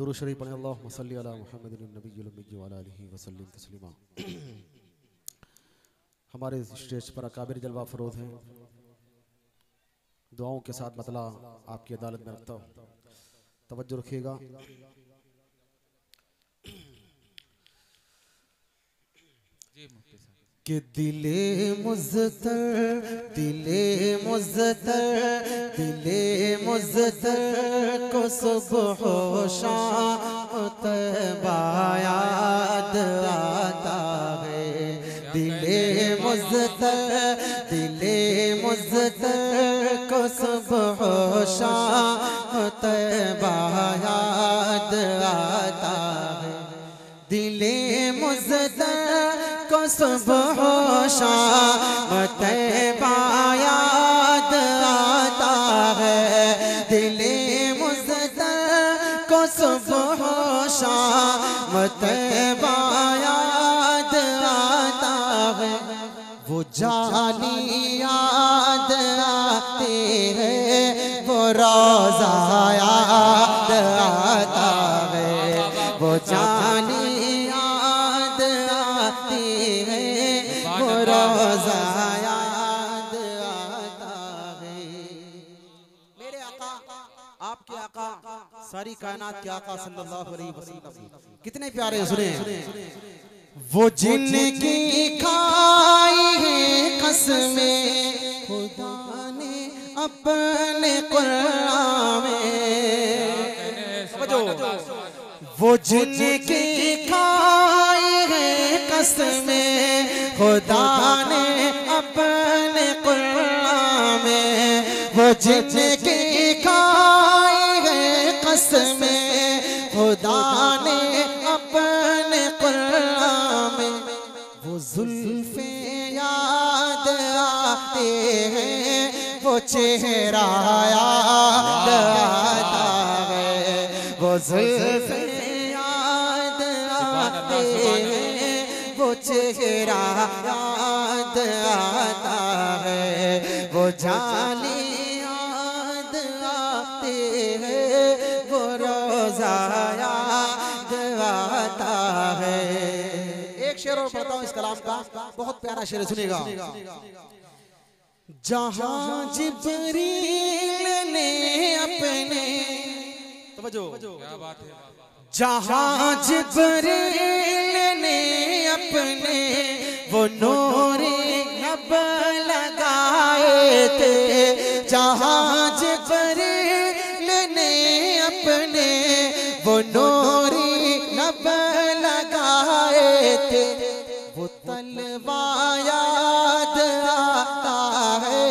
दुरूद शरीफ पढ़ें। अल्लाहुम्मा सल्ली अला मुहम्मदिन नबिय्यिल उम्मी व अला आलिहि व सल्लिम तस्लीमा। हमारे स्टेज पर अकाबिर जलवा फरोज हैं। दुआओं के साथ मतला आपकी अदालत में रखता हूँ, तवज्जो रखिएगा। कि दिले मुज़्तर को सुबह शाम तैबा याद आता है। दिले मुज़्तर को सुबह शाम तैबा याद आता है। दिले मुज़्तर को सुबह शाम तैबा याद आता है। दिले मुज़्तर को सुबह शाम तैबा याद आता है। वो जानी याद आते हैं, वो रोज़ा याद आता है। वो जानी याद आती है, वो रोज़ा याद आता है। मेरे आका, आपके आका, सारी कायनात के आका सल्लल्लाहु अलैहि वसल्लम कितने प्यारे हैं, सुने। वो जिनकी खाई है कसमें खुदा ने अपने कुरान में। वो जिनकी खाई है कसमें खुदा ने अपने कुरान में। वो जिनकी खाई है कसमें खुदा ने अपने कुरान में। वो जुल्फे याद आते हैं, वो चेहरा याद आता है। वो जुल्फे याद आते हैं, वो चेहरा याद आता है। वो जानी याद आते हैं, वो रोज़ा याद आता है। एक शेर और पढ़ता हूँ इस कलाम का, बहुत प्यारा शेर, सुनेगा। जहाँ जिब्रील ने अपने, क्या बात है, जहाँ जिब्रील ने अपने वो नूरी लब लगाए थे। जहाँ जिब्रील ने अपने वो नूरी लब लगाए थे। वो तलवा याद आता है,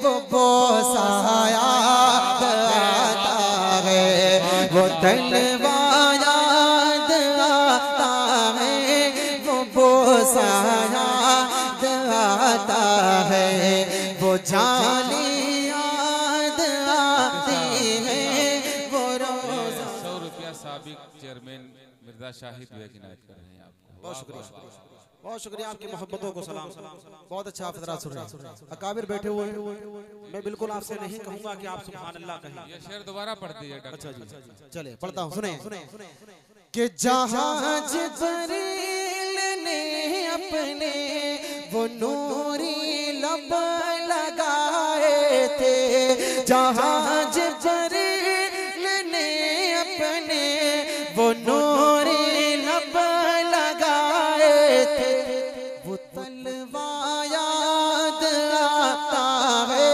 वो बोसा याद आता है। वो तलवा याद आता है, वो बोसा याद आता है। वो जानी याद आती है, वो रोज़ा। 100 रुपया साबिक चेयरमैन मिर्जा शाहिद हुए की नायत कर रहे हैं आपको। बहुत शुक्रिया, बहुत शुक्रिया। आपकी मोहब्बतों को सलाम। बहुत अच्छा आप सुन रहे हैं। अकाबिर बैठे हुए हैं, मैं बिल्कुल आपसे नहीं कहूंगा कि आप सुभान अल्लाह कहें। ये शेर दोबारा पढ़ दीजिए। अच्छा जी, चले पढ़ता हूँ, सुने। कि जहाँ जिब्रील ने अपने वो नूरी लब लगाए थे। जहाँ जिब्रील ने अपने वो नूरी लब लगाए थे। वो तलवा याद आता है,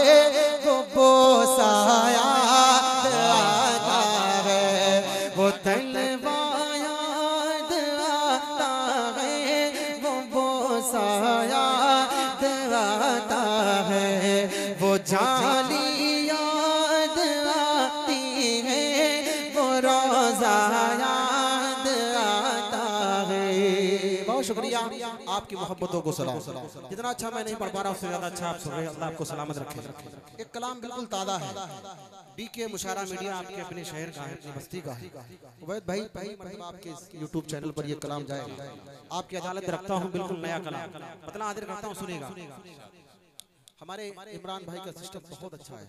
वो बोसा याद आता है। वो तलवा याद आता है, वो बोसा याद आता है। वो जानी याद आती है, वो रोज़ा याद आता है। बहुत शुक्रिया, आपकी मोहब्बतों को सलाम। जितना अच्छा मैं नहीं पढ़ पा रहा, उससे ज्यादा अच्छा आप सुन रहे हैं। अल्लाह आपको सलामत रखे। एक कलाम बिल्कुल ताज़ा है, डीके मुशारा मीडिया आपके अपने शहर का है, अपनी बस्ती का है। उबैद भाई मतलब आपके यूट्यूब चैनल पर ये कलाम जाएगा। आपकी अदालत में रखता हूँ बिल्कुल नया कलाम, मतलब हाजिर करता हूँ, सुनेगा। हमारे इमरान भाई का सिस्टम बहुत अच्छा है।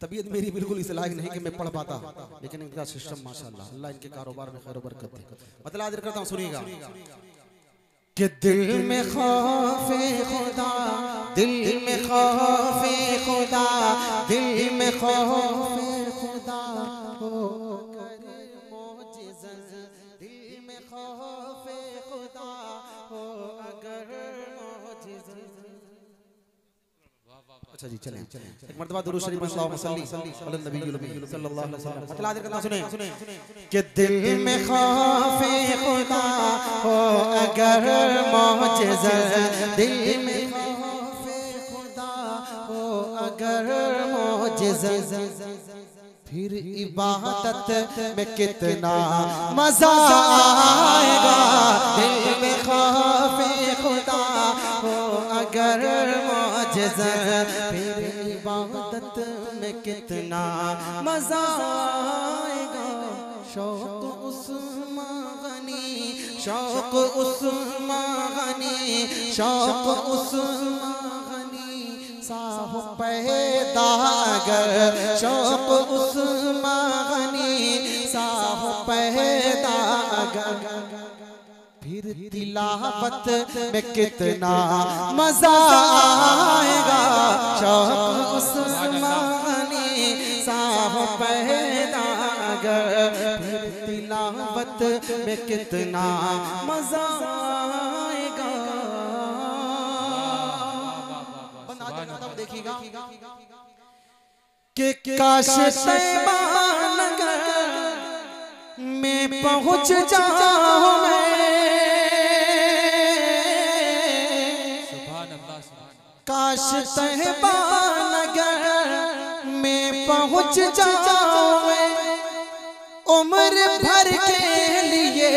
तबीयत मेरी बिल्कुल इस लायक नहीं कि मैं पढ़ पाता, लेकिन इनका सिस्टम माशाल्लाह, अल्लाह इनके कारोबार में खैर व बरकत दे। मतलब आदर करता हूँ, सुनिएगा कि दिल में खौफे खुदा, दिल में खौफे खुदा, दिल में खौफे खुदा हो अगर मौजिज़ा, दिल में खौफे खुदा हो अगर मौजिज़ा। अच्छा जी, चलें एक मर्तबा दुरूद शरीफ में सल्लल्लाहु अलैहि वसल्लम मतलब आदर करना, सुने कि दिल में खौफे खुदा हो अगर मौजिज़ा, दिल में खौफे खुदा हो अगर मौजिज़ा, फिर इबादत में कितना मजा आएगा। दिल में खौफे खुदा हो अगर मौजिज़ा, फिर इबादत में कितना मजा आएगा। शौक उस्मान गनी, शौक उस्मान गनी, शौक उस्मान गनी साह पैदा अगर, शौक उस्मान गनी साह पैदा अगर, फिर तिलावत में कितना मजा आएगा। शौक उस्मान गनी साह पैदा अगर, फिर तिलावत में कितना मजा आएगा। देखिएगा कि काश तैबा नगर में पहुंच जाऊं मैं, काश तैबा नगर में पहुंच जाऊं मैं, उम्र भर के लिए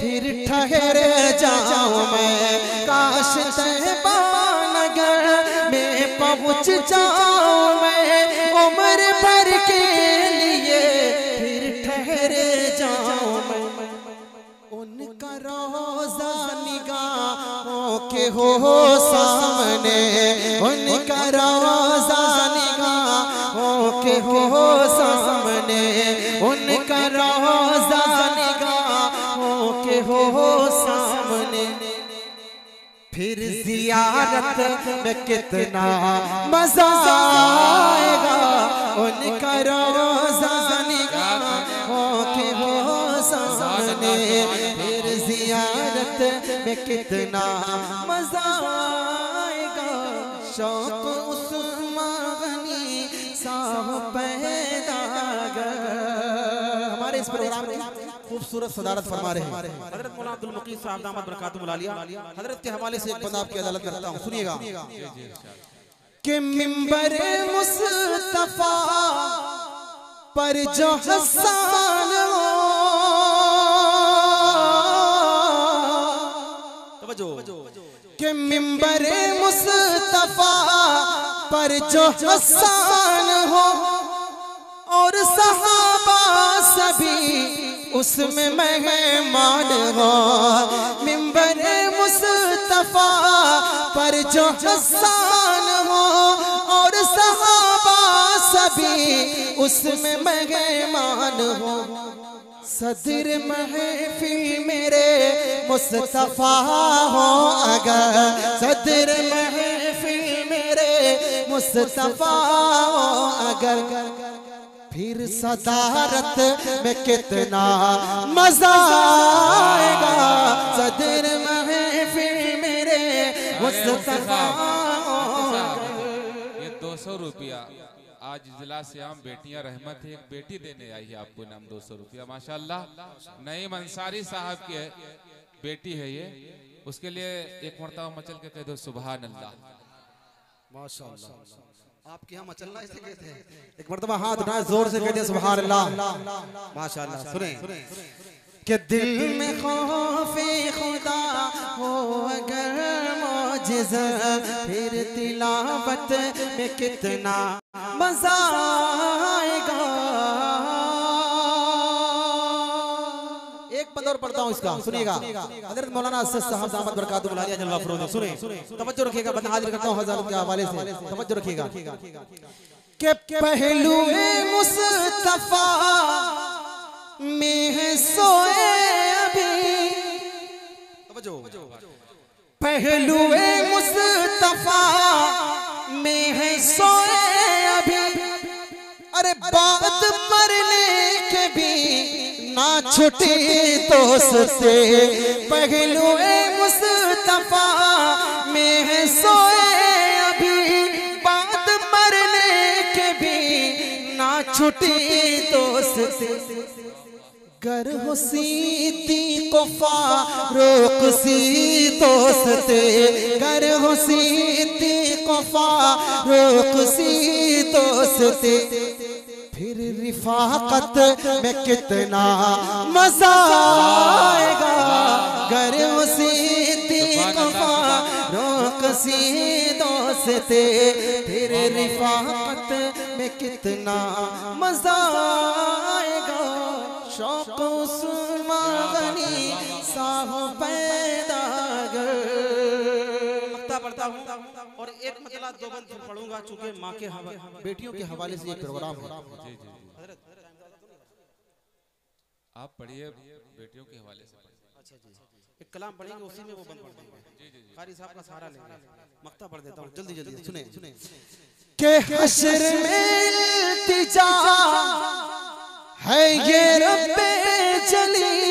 फिर ठहर जाऊं मैं। काश तैबा नगर में पहुंच जाऊं मैं, उम्र भर के लिए फिर ठहर जाऊं मैं। उनका रोज़ा निगाहों के हो सामने, उनका रोज़ा निगाहों के हो सामने, उनका रोज़ा निगाहों के हो सामने, फिर जियारत में कितना मजा आएगा। उनका रोज़ा निगाहों के हो सामने, फिर जियारत में कितना मजा आएगा। शौक उस्मान गनी साह पैदा अगर। हमारे इस प्रोग्राम में खूबसूरत सदारत फरमा रहे हैं हजरत मौलाना अब्दुल मुकीम साहब दामद बरकातुहुल आलिया। हजरत के हवाले से एक बंदा आपकी अदालत में रखता हूँ, सुनिएगा कि मिंबर मुस्तफा पर जो हसन हो, कि मिंबर मुस्तफा पर जो हसन हो और सहाबा सभी उसमें मेहमान हो। मिंबर मुस्तफा पर जो हसन हो और सहाबा सभी उसमें मेहमान हो। सदर महफिल मेरे मुस्तफा हो अगर, सदर महफिल मेरे मुस्तफा हो अगर, फिर सदारत में कितना मजा आएगा। सदर महफिल मेरे मुस्तफा। ये 200 रुपया आज जिला से आम बेटियां रहमत है, एक बेटी देने आई है आपको नाम 200 रुपया माशाल्लाह। नईम अंसारी साहब की बेटी है ये, उसके लिए एक मरतबा मचल के कह दो सुभान अल्लाह। माशाल्लाह आपके यहाँ मचलना इसे कहते हैं। एक मरतबा हाथ उठाए जोर से कहते हैं सुभान अल्लाह माशाल्लाह। सुने कि दिल में खौफे खुदा हो अगर मौजिज़ा, फिर तिलावत में कितना मजा आएगा। एक बंद और पढ़ता हूँ इसका, सुनिएगा। हजरत मौलाना असद साहब दामद बरकातुहू आलिया जल्वा फरोज़, सुने, तवज्जो रखिएगा। बंद हाजिर करता हूँ हज़रत के हवाले से, तवज्जो रखिएगा। के पहलुए मुस्तफा में है सोए अभी, पहलुए मुस्तफा में है सोए अभी, अरे बात मरने के भी ना छुटी दोस्ते, पहलुए मुस्तफा में है सोए अभी, बात मरने के भी ना छुटी दोस्ते, गर हो सिद्दीक़ फारूक सी दोस्ते, गर हो सिद्दीक़ फारूक सी दोस्ते, फिर रिफाकत में कितना मजा आएगा, गर हो सिद्दीक़ फारूक सी दोस्ते, फिर रिफाकत में कितना मजा आएगा, शौक़ उस्मानी साहो पैदा कर। पढ़ता हूँ और एक मतला दो बंद पढ़ूंगा, चूंकि माँ के बेटियों के हवाले से ये प्रोग्राम है। आप पढ़िए बेटियों के हवाले से। अच्छा जी, एक कलाम पढ़ेंगे, उसी में वो बंद पढ़ देंगे। कारी साहब का सहारा लेंगे। मक्ता पढ़ देता हूँ, जल्दी जल्दी सुने। के हश्र में इल्तिजा है ये रब्बे जलील,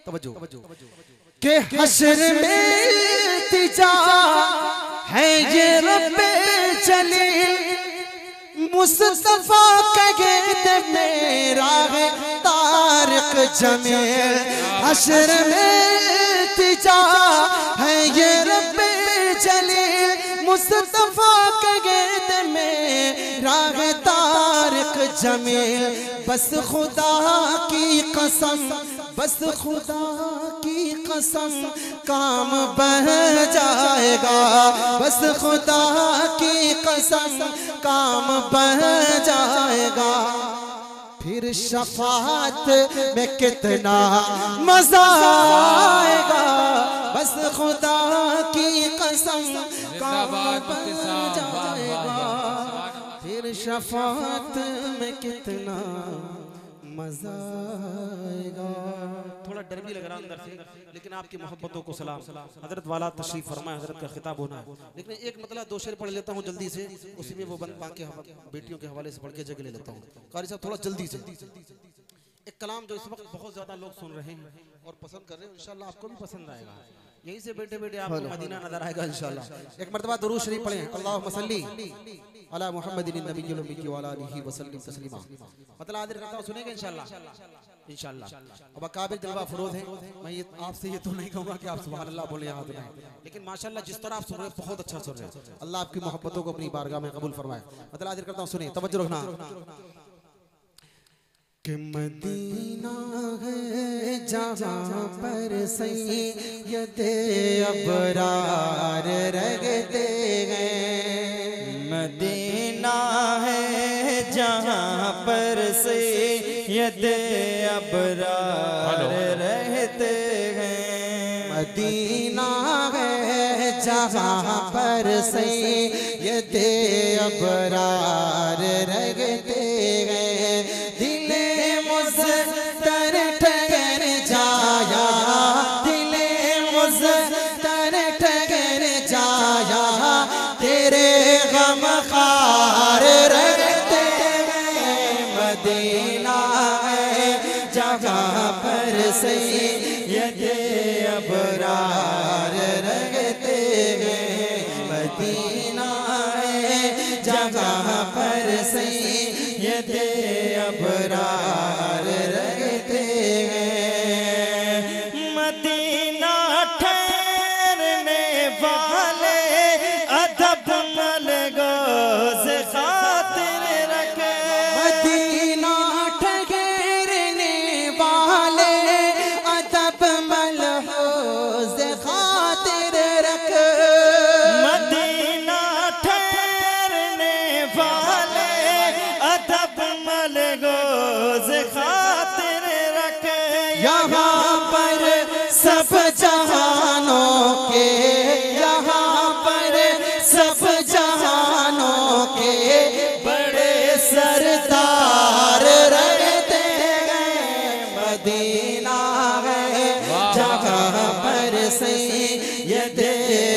तवज्जो, के हश्र में इल्तिजा है ये रब्बे जलील, मुस्तफा कहे मेरा है तारिक जमील, हश्र में इल्तिजा है ये रब्बे जलील, मुस्तफा कहे मेरा है तारिक जमील, बस खुदा की कसम, बस खुदा की कसम काम बह जाएगा, बस खुदा की कसम काम बह जाएगा, फिर शफाअत में कितना मजा आएगा, बस खुदा की कसम काम बह जाएगा, फिर शफाअत में कितना मजा आएगा। थोड़ा डर भी लग रहा अंदर से, लेकिन आपकी मोहब्बतों को सलाम। हजरत वाला तशरीफ फरमाए, हजरत का खिताब होना है, लेकिन एक मतलब दो शेर पढ़ लेता हूँ जल्दी से, उसी में वो बंद के बेटियों के हवाले से पढ़ के जगह ले लेता हूँ। कारी साहब थोड़ा जल्दी से एक कलाम जो इस वक्त बहुत ज्यादा लोग सुन रहे हैं और पसंद कर रहे हैं, इंशाल्लाह आपको भी पसंद आएगा। यहीं से बैठे बैठे आपको मदीना नजर आएगा इंशाल्लाह। एक मर्तबा दुरूद शरीफ पढ़ें, अल्लाहुम्मा सल्ली अला मुहम्मदिन नबिय्यिल उम्मी व अला आलिहि व सल्लिम तस्लीमा। मतलब आदिर करता हूं, सुनेंगे इंशाल्लाह इंशाल्लाह। अब काबिल जलवा फरोज हैं, मैं ये आपसे ये तो नहीं कहूंगा कि आप सुभान अल्लाह बोले यहाँ तो नहीं, लेकिन माशाल्लाह जिस तरह आप सुन रहे हैं बहुत अच्छा सुन रहे हैं। अल्लाह आपकी मोहब्बतों को अपनी बारगाह में कबूल फरमाए। मतलब आदिर करता हूं, सुनिए, तवज्जो रखना। कि मदीना है जहाँ पर सैयदे अबरार रहते हैं, मदीना है जहाँ पर सैयदे अबरार रहते हैं, मदीना है जहाँ पर सैयदे अबरार रहते हैं, सैयदे अबरार रहते हैं, मदीना है जगह पर सैयदे अबरार रहते हैं, मदीना ठहरने वाले अदब मलगोज़ खातिर रखे, मदीना ठहरने वाले अदब मलगोज़ खातिर रखे, मदीना ठहरने वाले अदब मलगोज खातिर रख यहाँ पर सब जहानों के, यहाँ पर सब जहानों के बड़े सरदार रहते हैं। मदीना है जहाँ पर सैयदे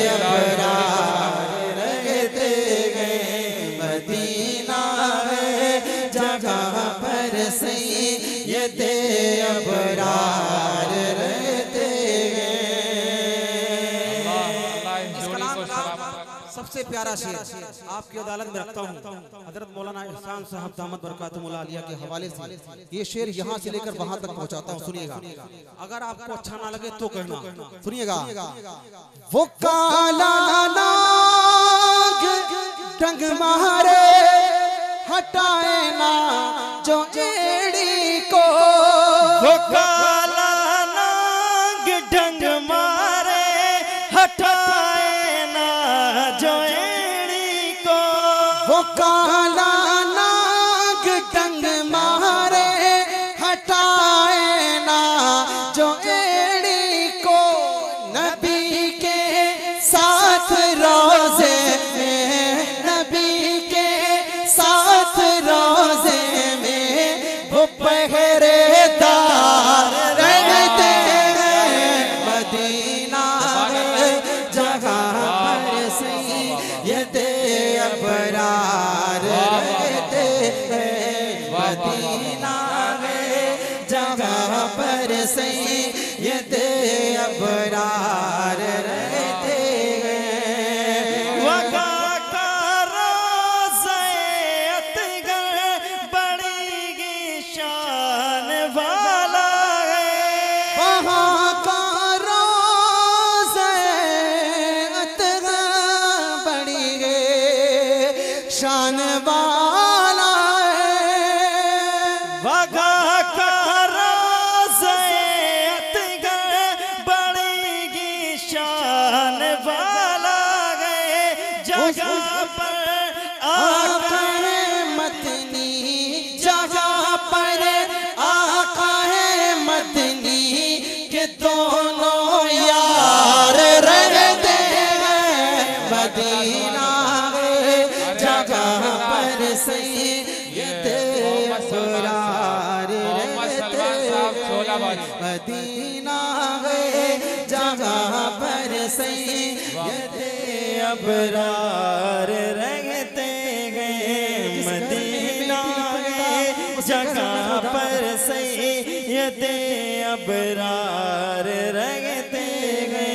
अबरार रहते हैं। मदीना है जहाँ पर सैयदे अबरार रहते हैं। सबसे प्यारा शेर आपकी अदालत में रखता हूँ, हजरत मौलाना एहसान साहब दामद बरकातुहुल आलिया के हवाले से ये शेर यहाँ से लेकर वहां तक पहुँचाता हूँ। सुनिएगा, अगर आपको अच्छा ना लगे तो कहना। सुनिएगा, वो काला नाग डंग मारे हटाए ना जो एड़ी को, वो काला नाग डंग मारे हटाए ना जो एड़ी को, वो काला नाग डंग मारे हटाए ना जो एड़ी को। नबी के साथ रोजे में, नबी के साथ रोजे में वो पहरेदार रहते हैं। मदीना है जहाँ पर सैयदे अबरार रहते हैं। मदीना है जहाँ पर सैयदे अबरार रहते हैं। वहाँ का रोज़े अतगर बड़ी शान वाला है, वहाँ का रोज़े अतगर बड़ी शान वाला है। वहाँ का रोज़े अतगर बड़ी शान वाला है। जगह पर आका है मदनी, जगह पर आका है मदनी के दोनों यार रहते हैं। मदीना है जगह पर सैयदे अबरार रहते हैं। मदीना है जगह पर सैयदे अबरार रहते हैं। मदीना है जगह पर सैयदे अबरार रहते हैं।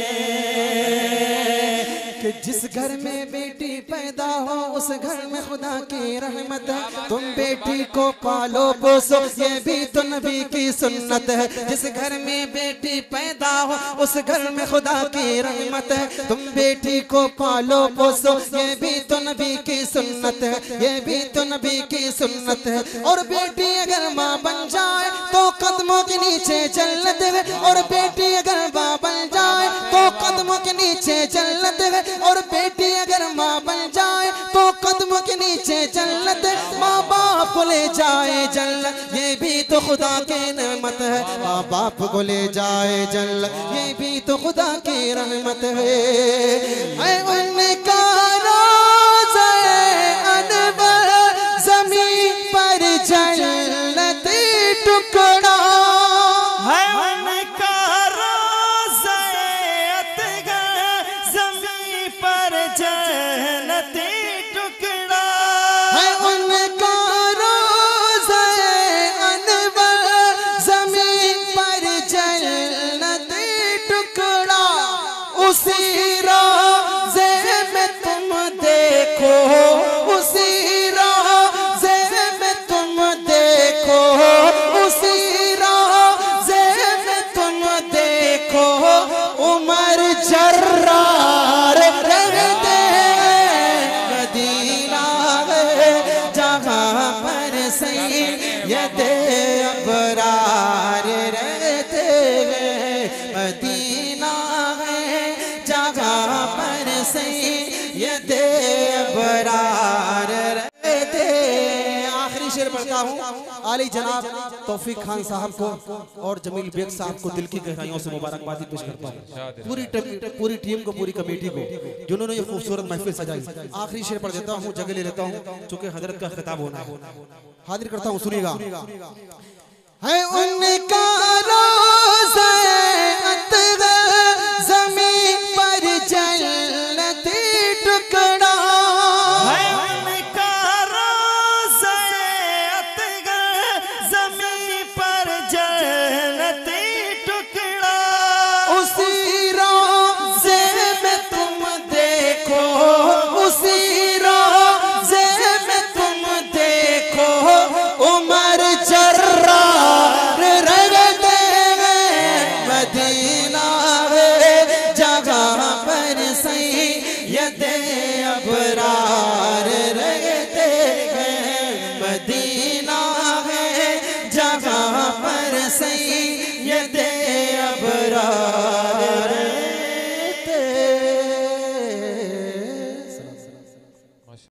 कि जिस घर में बेटी पैदा हो उस घर में खुदा की रहमत है। तुम बेटी को पालो पोसो ये भी तो नबी की सुन्नत है। जिस घर में बेटी पैदा हो उस घर में खुदा की रहमत है। तुम बेटी को पालो पोसो ये भी तो नबी की सुन्नत है, ये भी तो नबी की सुन्नत है। और बेटी अगर माँ बन जाए तो कदमों के नीचे जन्नत है। और बेटी अगर माँ बन जाए तो कदमों के नीचे जन्नत है। और बेटी अगर माँ बन जाए तो कदमों के नीचे जन्नत है। माँ बाप को ले जाए जन्नत ये भी तो खुदा की नेमत है। माँ बाप को ले जाए जन्नत ये भी तो खुदा की रहमत है। उनका रोज़े अनवर ज़मीन पर जन्नत टुकड़ा है। उनका रोज़े अतगर ज़मीन पर जन्नती टुकड़ा है। उनका रोज़े अनवर ज़मीन पर जन्नत टुकड़ा। उसी रोज़े में तुम देखो, उसी रोज़े में तुम देखो, उसी रोज़े में तुम देखो उमर जर्रार रहते हैं। मदीना है जहाँ पर सैयदे अबरार रहते हैं। मदीना है जहाँ पर सैयदे अबरार रहते हैं। आखिरी शेर पढ़ता हूँ आली जनाब तौफीक खान साहब को और जमील बेग साहब को दिल की गहराइयों से मुबारकबादी पेश करता हूँ। पूरी टीम को, पूरी कमेटी को जिन्होंने ये खूबसूरत महफिल सजाई। आखिरी शेर पढ़ देता हूँ, जगह ले लेता हूँ चूंकि हजरत का खिताब होना है। हाजिर करता हूँ, सुनिएगा। है उनका रोज़ा